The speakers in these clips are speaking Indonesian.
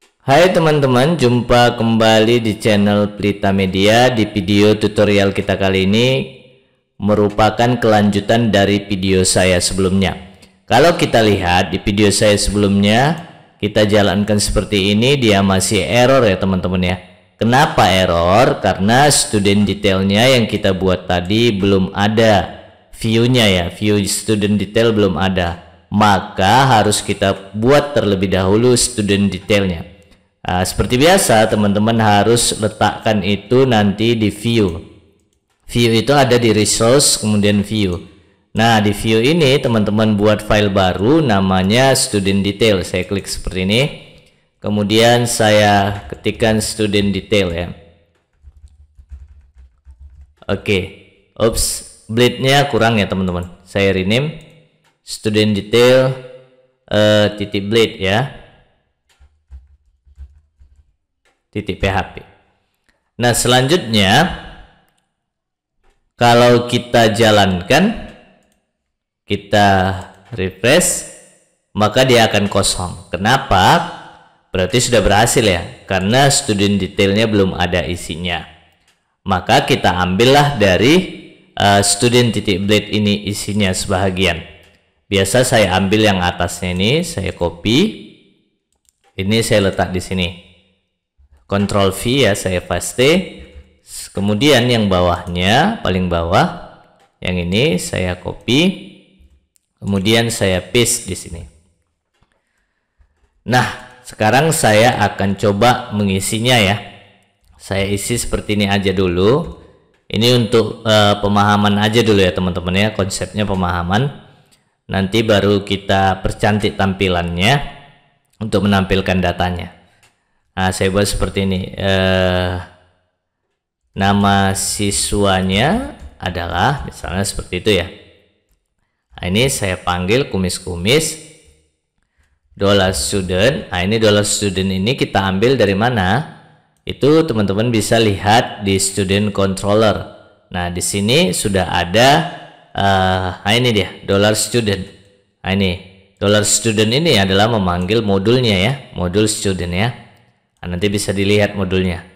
Hai teman-teman, jumpa kembali di channel Pelita Media. Di video tutorial kita kali ini merupakan kelanjutan dari video saya sebelumnya. Kalau kita lihat di video saya sebelumnya, kita jalankan seperti ini, dia masih error ya teman-teman ya. Kenapa error? Karena student detailnya yang kita buat tadi belum ada view-nya ya, view student detail belum ada. Maka harus kita buat terlebih dahulu student detailnya. Nah, seperti biasa teman-teman harus letakkan itu nanti di view. View itu ada di resource kemudian view. Nah, di view ini teman-teman buat file baru namanya student detail. Saya klik seperti ini. Kemudian saya ketikkan student detail ya. Oke. Oops, bleednya kurang ya teman-teman. Saya rename student detail titik bleed ya. .php. Nah, selanjutnya kalau kita jalankan, kita refresh, maka dia akan kosong. Kenapa? Berarti sudah berhasil ya, karena student detailnya belum ada isinya. Maka kita ambillah dari student.blade ini isinya sebahagian. Biasa saya ambil yang atasnya ini, saya copy. Ini saya letak di sini. Ctrl V ya, saya paste. Kemudian yang bawahnya, paling bawah, yang ini saya copy. Kemudian saya paste di sini. Nah, sekarang saya akan coba mengisinya ya. Saya isi seperti ini aja dulu. Ini untuk pemahaman aja dulu ya teman-teman ya, konsepnya pemahaman. Nanti baru kita percantik tampilannya untuk menampilkan datanya. Nah, saya buat seperti ini. Nama siswanya adalah misalnya seperti itu ya. Nah, ini saya panggil kumis-kumis $student. Nah, ini $student ini kita ambil dari mana? Itu teman-teman bisa lihat di student controller. Nah, di sini sudah ada. Nah, ini dia $student. Nah, ini $student ini adalah memanggil modulnya ya, modul student ya. Nah, nanti bisa dilihat modulnya.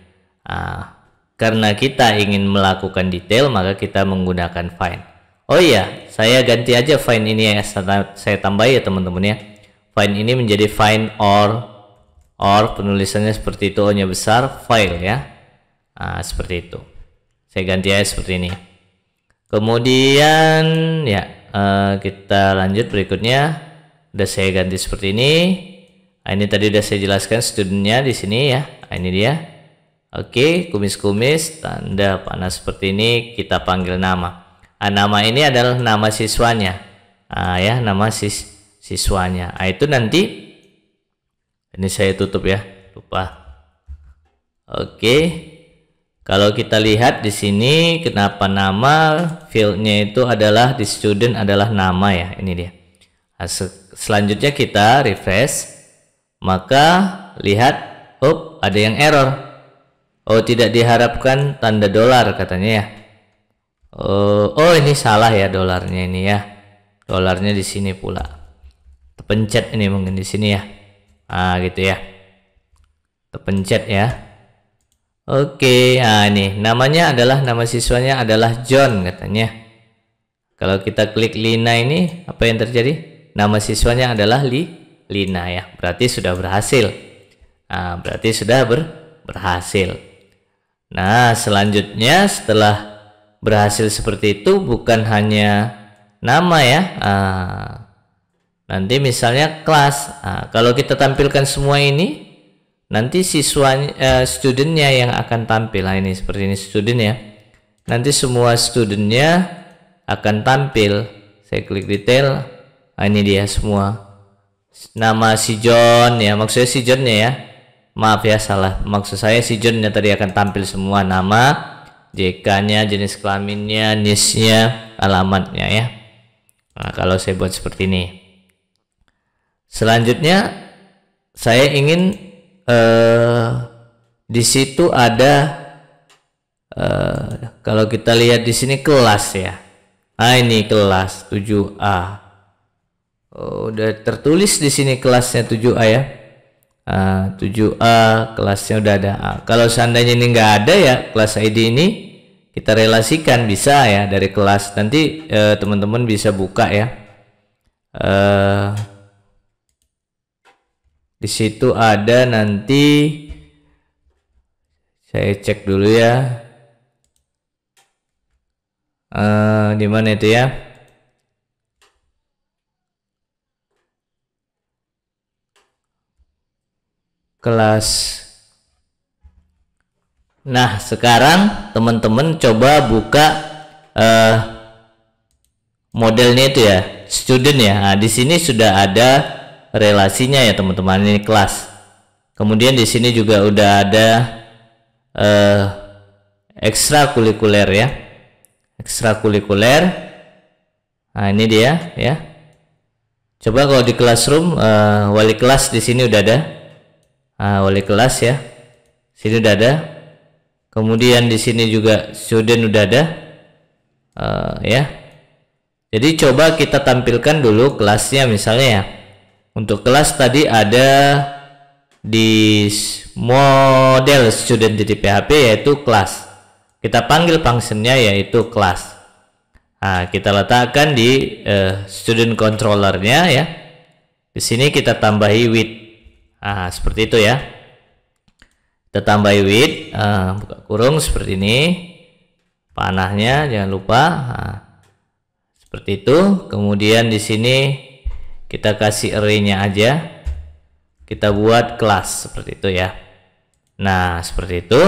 Nah, karena kita ingin melakukan detail, maka kita menggunakan find. Oh iya, saya ganti aja find ini ya, saya tambah ya teman-teman ya. Find ini menjadi find or penulisannya seperti itu, O-nya besar, file ya. Nah, seperti itu. Saya ganti aja seperti ini. Kemudian ya, kita lanjut berikutnya. Udah saya ganti seperti ini. Nah, ini tadi udah saya jelaskan studentnya di sini ya. Nah, ini dia. Oke, kumis-kumis tanda panah seperti ini, kita panggil nama. Nah, nama ini adalah nama siswanya. Nah, ya, nama siswanya. Nah, itu nanti ini saya tutup ya, lupa. Oke. Kalau kita lihat di sini kenapa nama fieldnya itu adalah di student adalah nama ya, ini dia. Nah, selanjutnya kita refresh. Maka lihat, oh ada yang error. Oh, tidak diharapkan tanda dolar katanya ya. Oh ini salah ya dolarnya ini ya. Dolarnya di sini pula. Terpencet ini mungkin di sini ya. Ah gitu ya. Terpencet ya. Oke, nah ini namanya adalah, nama siswanya adalah John katanya. Kalau kita klik Lina ini, apa yang terjadi? Nama siswanya adalah Lina ya, berarti sudah berhasil. Nah, berarti sudah berhasil. Nah, selanjutnya setelah berhasil seperti itu, bukan hanya nama ya. Nah, nanti misalnya kelas. Nah, kalau kita tampilkan semua ini, nanti siswanya, studentnya yang akan tampil. Nah, ini seperti ini student ya. Nanti semua studentnya akan tampil. Saya klik detail. Nah, ini dia semua. Nama si John ya, maksudnya si Johnnya ya, maaf ya salah, maksud saya si Johnnya tadi akan tampil semua, nama, JK-nya, jenis kelaminnya, NIS-nya, alamatnya ya. Nah, kalau saya buat seperti ini, selanjutnya saya ingin di situ ada kalau kita lihat di sini kelas ya. Nah, ini kelas 7A. Oh, udah tertulis di sini kelasnya 7A ya. 7A kelasnya udah ada. Kalau seandainya ini nggak ada ya kelas ID ini kita relasikan bisa ya dari kelas. Nanti teman-teman bisa buka ya. Di situ ada nanti, saya cek dulu ya. Di mana itu ya? Kelas. Nah, sekarang teman-teman coba buka modelnya itu ya, student ya. Nah, di sini sudah ada relasinya ya teman-teman, ini kelas. Kemudian di sini juga udah ada ekstrakurikuler ya, ekstrakurikuler. Nah, ini dia ya. Coba kalau di classroom, wali kelas di sini udah ada. Wali kelas ya, sini udah ada. Kemudian di sini juga student udah ada ya. Jadi coba kita tampilkan dulu kelasnya misalnya ya. Untuk kelas tadi ada di model student di PHP yaitu kelas. Kita panggil functionnya yaitu kelas. Nah, kita letakkan di student controllernya ya. Di sini kita tambahi with. Seperti itu ya. Kita tambahi with, buka kurung seperti ini. Panahnya jangan lupa. Seperti itu. Kemudian di sini kita kasih array-nya aja. Kita buat kelas seperti itu ya. Nah, seperti itu.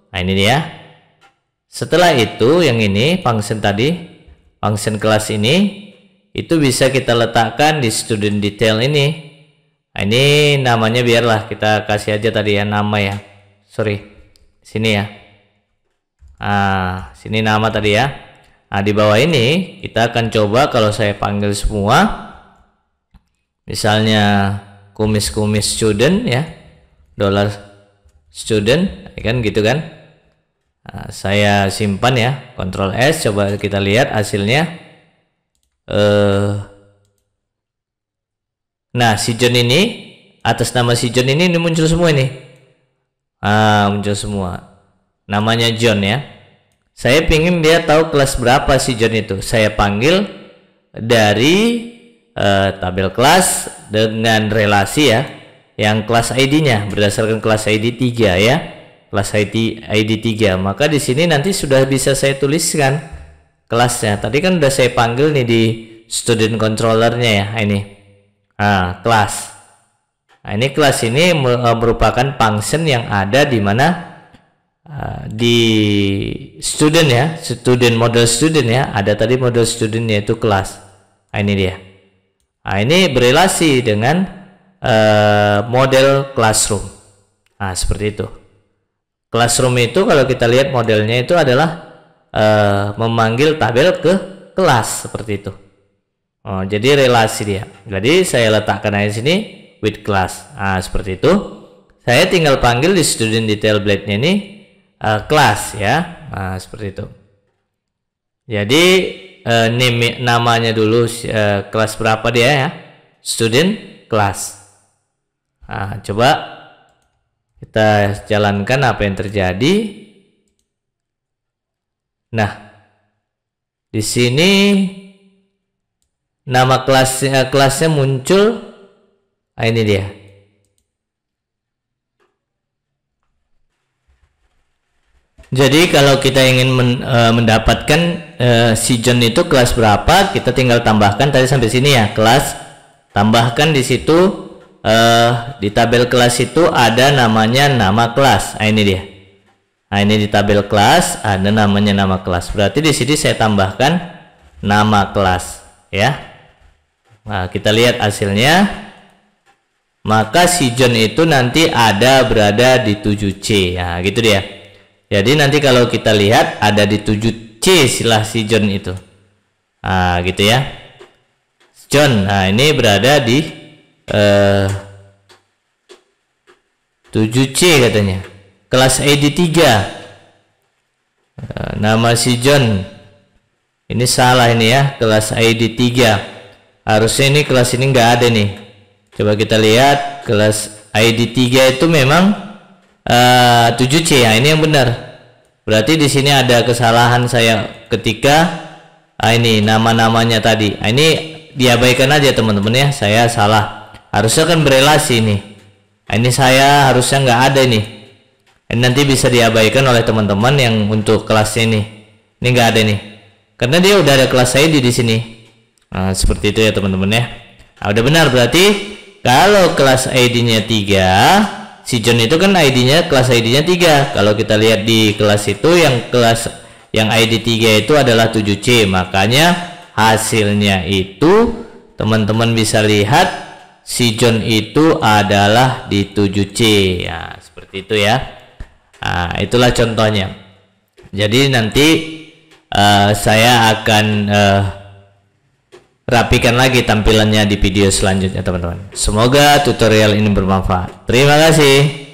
Nah, ini dia. Setelah itu yang ini function tadi, function kelas ini itu bisa kita letakkan di student detail ini. Nah, ini namanya biarlah kita kasih aja tadi ya nama ya. Sorry. Sini ya. Sini nama tadi ya. Nah, di bawah ini kita akan coba kalau saya panggil semua. Misalnya kumis-kumis student ya. $student kan gitu kan. Saya simpan ya, Ctrl S, coba kita lihat hasilnya. Nah, si John ini atas nama si John ini muncul semua ini. Muncul semua. Namanya John ya. Saya pingin dia tahu kelas berapa si John itu. Saya panggil dari tabel kelas dengan relasi ya. Yang kelas ID-nya berdasarkan kelas ID 3 ya. Kelas ID 3. Maka di sini nanti sudah bisa saya tuliskan kelasnya. Tadi kan udah saya panggil nih di student controllernya ya, ini. Kelas. Nah, ini kelas ini merupakan function yang ada di mana di student ya, student model student ya, ada tadi model student yaitu kelas. Nah, ini dia. Nah, ini berelasi dengan model classroom. Nah, seperti itu. Classroom itu kalau kita lihat modelnya itu adalah memanggil tabel ke kelas seperti itu. Jadi relasi dia. Jadi saya letakkan aja sini with class. Seperti itu. Saya tinggal panggil di student detail blade-nya ini kelas ya. Seperti itu. Jadi namanya dulu kelas berapa dia ya? Student class. Coba kita jalankan apa yang terjadi. Nah, di sini nama kelasnya muncul. Ini dia. Jadi kalau kita ingin mendapatkan si John itu kelas berapa, kita tinggal tambahkan tadi sampai sini ya, kelas. Tambahkan di situ di tabel kelas itu ada namanya nama kelas. Ini dia. Ini di tabel kelas ada namanya nama kelas. Berarti di sini saya tambahkan nama kelas ya. Nah, kita lihat hasilnya. Maka si John itu nanti berada di 7C. Nah, gitu dia. Jadi nanti kalau kita lihat ada di 7C istilah si John itu. Gitu ya. John. Nah, ini berada di 7C katanya. Kelas ID 3. Nama si John. Ini salah ini ya, kelas ID 3. Harusnya ini kelas ini nggak ada nih. Coba kita lihat kelas ID 3 itu memang 7C. Nah, ini yang benar. Berarti di sini ada kesalahan saya ketika ini nama-namanya tadi. Nah, ini diabaikan aja teman-teman ya. Saya salah. Harusnya kan berelasi nih. Nah, ini saya harusnya nggak ada ini. Ini nanti bisa diabaikan oleh teman-teman yang untuk kelas ini. Ini nggak ada nih. Karena dia udah ada kelas ID di sini. Nah, seperti itu ya teman-teman ya. Nah, udah benar berarti kalau kelas ID-nya 3, si John itu kan ID-nya kelas ID-nya 3. Kalau kita lihat di kelas itu yang ID 3 itu adalah 7C. Makanya hasilnya itu teman-teman bisa lihat si John itu adalah di 7C. Ya, seperti itu ya. Nah, itulah contohnya. Jadi nanti saya akan rapikan lagi tampilannya di video selanjutnya teman-teman. Semoga tutorial ini bermanfaat. Terima kasih.